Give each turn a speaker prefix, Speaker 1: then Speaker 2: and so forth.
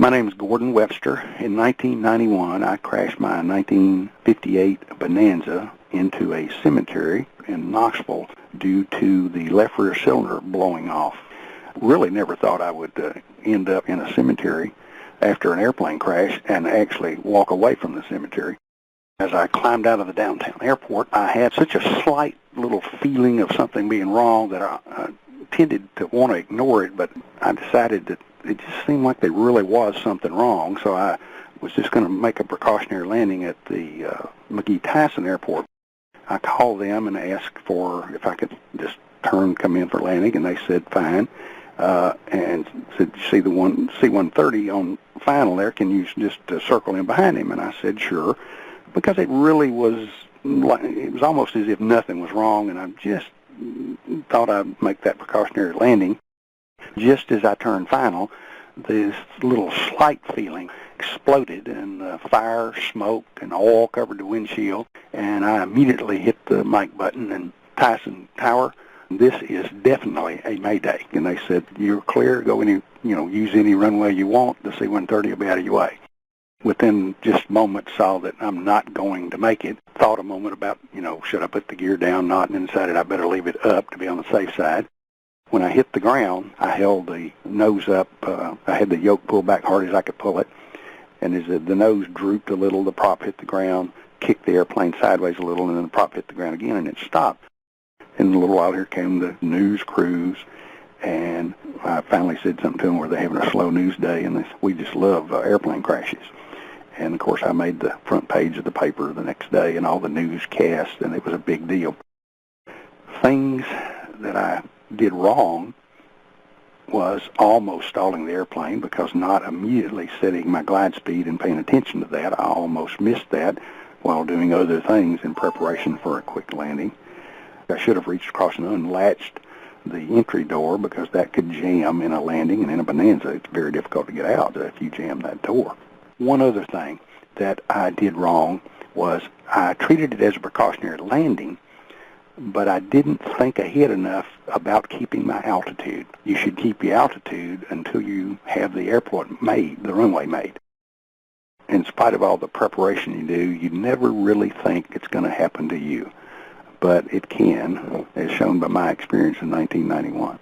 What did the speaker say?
Speaker 1: My name is Gordon Webster. In 1991, I crashed my 1958 Bonanza into a cemetery in Knoxville due to the left rear cylinder blowing off. Really never thought I would end up in a cemetery after an airplane crash and actually walk away from the cemetery. As I climbed out of the downtown airport, I had such a slight little feeling of something being wrong that I tended to want to ignore it, but I decided that it just seemed like there really was something wrong, so I was just going to make a precautionary landing at the McGhee Tyson airport. I called them and asked for if I could just come in for landing, and they said fine, and said, you see the C-130 on final there, can you just circle in behind him? And I said sure, because it really was like, it was almost as if nothing was wrong, and I just thought I'd make that precautionary landing. Just as I turned final, this little slight feeling exploded, and fire, smoke, and oil covered the windshield, and I immediately hit the mic button. And Tyson Tower, this is definitely a mayday. And they said, you're clear, go use any runway you want, the C-130 will be out of your way. Within just moments, saw that I'm not going to make it. Thought a moment about, should I put the gear down, not, and then decided I better leave it up to be on the safe side. When I hit the ground, I held the nose up. I had the yoke pulled back hard as I could pull it. And as the nose drooped a little, the prop hit the ground, kicked the airplane sideways a little, and then the prop hit the ground again, and it stopped. And a little while here came the news crews, and I finally said something to them where they're having a slow news day, and we just love airplane crashes. And, of course, I made the front page of the paper the next day and all the newscasts, and it was a big deal. Things that I did wrong was almost stalling the airplane because not immediately setting my glide speed and paying attention to that. I almost missed that while doing other things in preparation for a quick landing. I should have reached across and unlatched the entry door because that could jam in a landing, and in a Bonanza it's very difficult to get out if you jam that door. One other thing that I did wrong was I treated it as a precautionary landing, but I didn't think ahead enough about keeping my altitude. You should keep your altitude until you have the airport made, the runway made. In spite of all the preparation you do, you never really think it's going to happen to you. But it can, as shown by my experience in 1991.